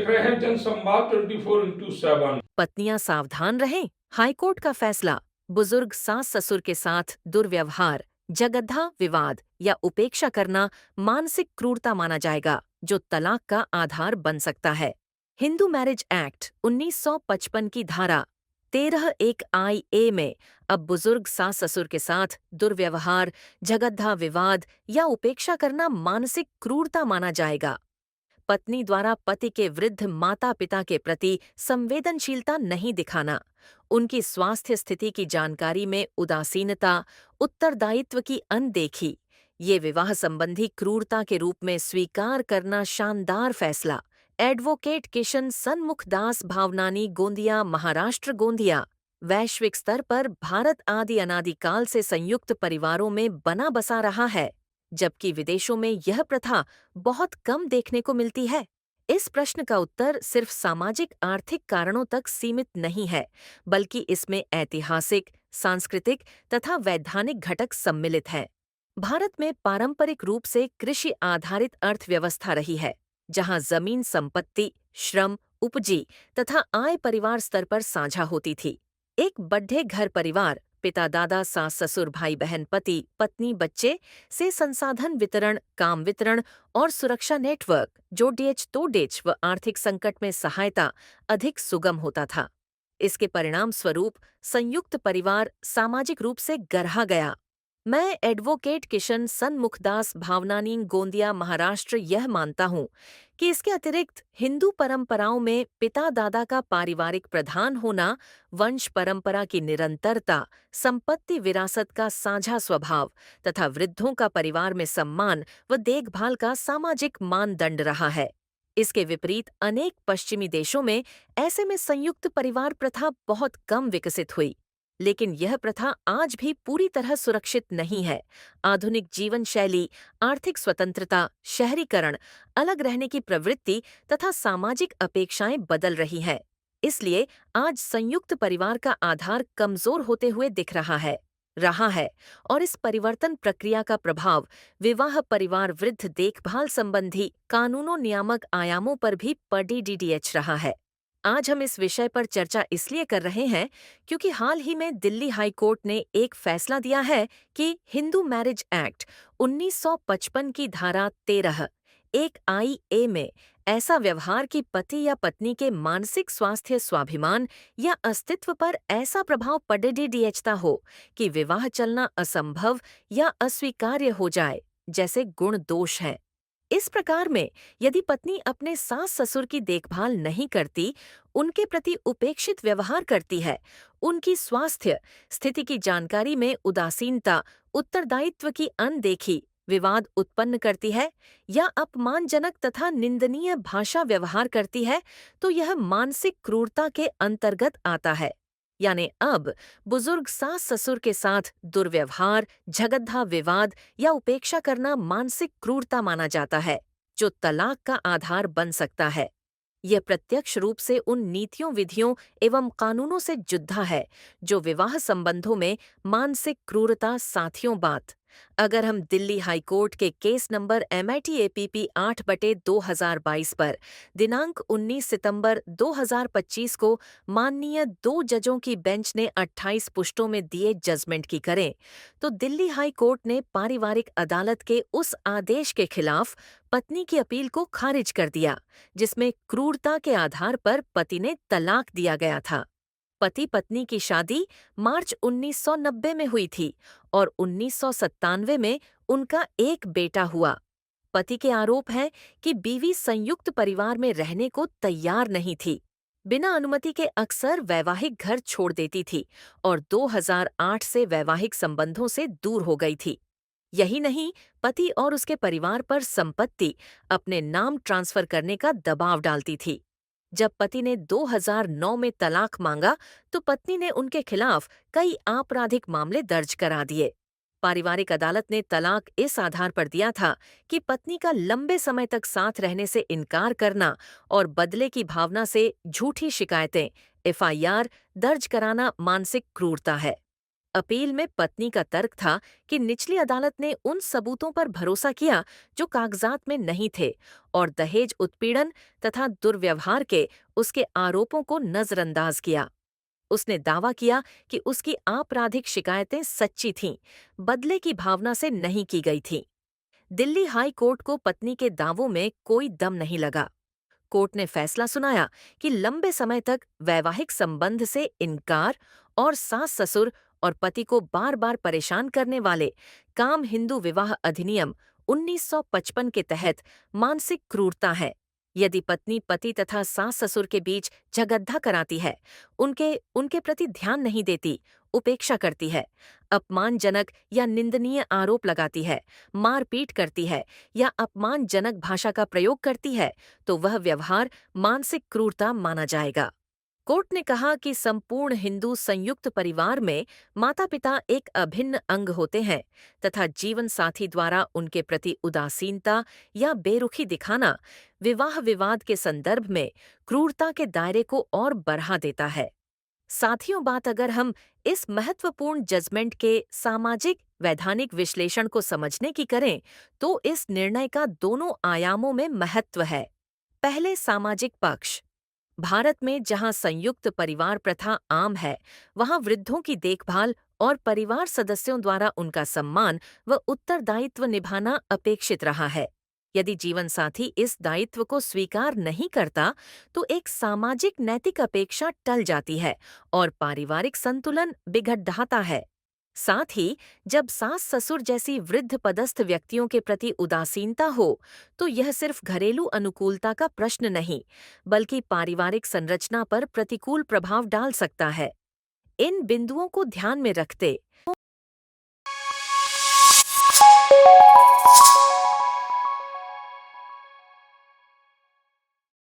देख रहे हैं जनसंवाद 24x7। पत्नियां सावधान रहें, हाईकोर्ट का फैसला। बुजुर्ग सास ससुर के साथ दुर्व्यवहार, जगद्धा विवाद या उपेक्षा करना मानसिक क्रूरता माना जाएगा, जो तलाक का आधार बन सकता है। हिंदू मैरिज एक्ट 1955 की धारा 13(1)(i)(a) में अब बुजुर्ग सास ससुर के साथ दुर्व्यवहार, जगद्धा विवाद या उपेक्षा करना मानसिक क्रूरता माना जाएगा। पत्नी द्वारा पति के वृद्ध माता पिता के प्रति संवेदनशीलता नहीं दिखाना, उनकी स्वास्थ्य स्थिति की जानकारी में उदासीनता, उत्तरदायित्व की अनदेखी, ये विवाह संबंधी क्रूरता के रूप में स्वीकार करना शानदार फैसला। एडवोकेट किशन सन्मुखदास भावनानी गोंदिया, महाराष्ट्र गोंदिया। वैश्विक स्तर पर भारत आदि अनादिकाल से संयुक्त परिवारों में बना बसा रहा है, जबकि विदेशों में यह प्रथा बहुत कम देखने को मिलती है। इस प्रश्न का उत्तर सिर्फ सामाजिक आर्थिक कारणों तक सीमित नहीं है, बल्कि इसमें ऐतिहासिक, सांस्कृतिक तथा वैधानिक घटक सम्मिलित हैं। भारत में पारंपरिक रूप से कृषि आधारित अर्थव्यवस्था रही है, जहां जमीन संपत्ति, श्रम, उपजी तथा आय परिवार स्तर पर साझा होती थी। एक बड्ढे घर परिवार, पिता दादा सास ससुर भाई बहन पति पत्नी बच्चे से संसाधन वितरण, काम वितरण और सुरक्षा नेटवर्क, जोड़ेच तोड़ेच व आर्थिक संकट में सहायता अधिक सुगम होता था। इसके परिणाम स्वरूप संयुक्त परिवार सामाजिक रूप से गढ़ा गया। मैं एडवोकेट किशन सन्मुखदास भावनानी गोंदिया, महाराष्ट्र यह मानता हूँ कि इसके अतिरिक्त हिंदू परंपराओं में पिता दादा का पारिवारिक प्रधान होना, वंश परंपरा की निरंतरता, संपत्ति विरासत का साझा स्वभाव तथा वृद्धों का परिवार में सम्मान व देखभाल का सामाजिक मानदंड रहा है। इसके विपरीत अनेक पश्चिमी देशों में ऐसे में संयुक्त परिवार प्रथा बहुत कम विकसित हुई, लेकिन यह प्रथा आज भी पूरी तरह सुरक्षित नहीं है। आधुनिक जीवन शैली, आर्थिक स्वतंत्रता, शहरीकरण, अलग रहने की प्रवृत्ति तथा सामाजिक अपेक्षाएं बदल रही हैं। इसलिए आज संयुक्त परिवार का आधार कमजोर होते हुए दिख रहा है और इस परिवर्तन प्रक्रिया का प्रभाव विवाह, परिवार, वृद्ध देखभाल संबंधी कानूनों, नियामक आयामों पर भी पड़ीडीएच रहा है। आज हम इस विषय पर चर्चा इसलिए कर रहे हैं क्योंकि हाल ही में दिल्ली हाई कोर्ट ने एक फैसला दिया है कि हिंदू मैरिज एक्ट 1955 की धारा 13(1)(i)(a) में ऐसा व्यवहार कि पति या पत्नी के मानसिक स्वास्थ्य, स्वाभिमान या अस्तित्व पर ऐसा प्रभाव पड़ीडीएचता हो कि विवाह चलना असंभव या अस्वीकार्य हो जाए, जैसे गुण दोष हैं। इस प्रकार में यदि पत्नी अपने सास ससुर की देखभाल नहीं करती, उनके प्रति उपेक्षित व्यवहार करती है, उनकी स्वास्थ्य स्थिति की जानकारी में उदासीनता, उत्तरदायित्व की अनदेखी, विवाद उत्पन्न करती है या अपमानजनक तथा निंदनीय भाषा व्यवहार करती है, तो यह मानसिक क्रूरता के अंतर्गत आता है। यानी अब बुजुर्ग सास ससुर के साथ दुर्व्यवहार, झगड़ा विवाद या उपेक्षा करना मानसिक क्रूरता माना जाता है, जो तलाक का आधार बन सकता है। यह प्रत्यक्ष रूप से उन नीतियों, विधियों एवं कानूनों से जुद्धा है जो विवाह संबंधों में मानसिक क्रूरता साथियों बात। अगर हम दिल्ली हाई कोर्ट के केस नंबर MITAPP 8/2022 पर दिनांक 19 सितंबर 2025 को माननीय 2 जजों की बेंच ने 28 पुष्टों में दिए जजमेंट की करें, तो दिल्ली हाई कोर्ट ने पारिवारिक अदालत के उस आदेश के खिलाफ पत्नी की अपील को खारिज कर दिया, जिसमें क्रूरता के आधार पर पति ने तलाक दिया गया था। पति पत्नी की शादी मार्च 1990 में हुई थी और 1997 में उनका एक बेटा हुआ। पति के आरोप हैं कि बीवी संयुक्त परिवार में रहने को तैयार नहीं थी, बिना अनुमति के अक्सर वैवाहिक घर छोड़ देती थी और 2008 से वैवाहिक संबंधों से दूर हो गई थी। यही नहीं, पति और उसके परिवार पर संपत्ति अपने नाम ट्रांसफर करने का दबाव डालती थी। जब पति ने 2009 में तलाक मांगा, तो पत्नी ने उनके खिलाफ कई आपराधिक मामले दर्ज करा दिए। पारिवारिक अदालत ने तलाक इस आधार पर दिया था कि पत्नी का लंबे समय तक साथ रहने से इनकार करना और बदले की भावना से झूठी शिकायतें, FIR दर्ज कराना मानसिक क्रूरता है। अपील में पत्नी का तर्क था कि निचली अदालत ने उन सबूतों पर भरोसा किया जो कागजात में नहीं थे और दहेज उत्पीड़न तथा दुर्व्यवहार के उसके आरोपों को नजरअंदाज किया। उसने दावा किया कि उसकी आपराधिक शिकायतें सच्ची थीं, बदले की भावना से नहीं की गई थीं। दिल्ली हाई कोर्ट को पत्नी के दावों में कोई दम नहीं लगा। कोर्ट ने फैसला सुनाया कि लंबे समय तक वैवाहिक संबंध से इनकार और सास ससुर और पति को बार बार परेशान करने वाले काम हिंदू विवाह अधिनियम 1955 के तहत मानसिक क्रूरता है। यदि पत्नी पति तथा सास ससुर के बीच झगड्डा कराती है, उनके उनके प्रति ध्यान नहीं देती, उपेक्षा करती है, अपमानजनक या निंदनीय आरोप लगाती है, मारपीट करती है या अपमानजनक भाषा का प्रयोग करती है, तो वह व्यवहार मानसिक क्रूरता माना जाएगा। कोर्ट ने कहा कि संपूर्ण हिंदू संयुक्त परिवार में माता-पिता एक अभिन्न अंग होते हैं तथा जीवन साथी द्वारा उनके प्रति उदासीनता या बेरुखी दिखाना विवाह विवाद के संदर्भ में क्रूरता के दायरे को और बढ़ा देता है। साथियों, बात अगर हम इस महत्वपूर्ण जजमेंट के सामाजिक वैधानिक विश्लेषण को समझने की करें, तो इस निर्णय का दोनों आयामों में महत्व है। पहले, सामाजिक पक्ष। भारत में जहां संयुक्त परिवार प्रथा आम है, वहां वृद्धों की देखभाल और परिवार सदस्यों द्वारा उनका सम्मान व उत्तरदायित्व निभाना अपेक्षित रहा है। यदि जीवनसाथी इस दायित्व को स्वीकार नहीं करता, तो एक सामाजिक नैतिक अपेक्षा टल जाती है और पारिवारिक संतुलन बिगड़ जाता है। साथ ही जब सास ससुर जैसी वृद्ध पदस्थ व्यक्तियों के प्रति उदासीनता हो, तो यह सिर्फ घरेलू अनुकूलता का प्रश्न नहीं, बल्कि पारिवारिक संरचना पर प्रतिकूल प्रभाव डाल सकता है। इन बिंदुओं को ध्यान में रखते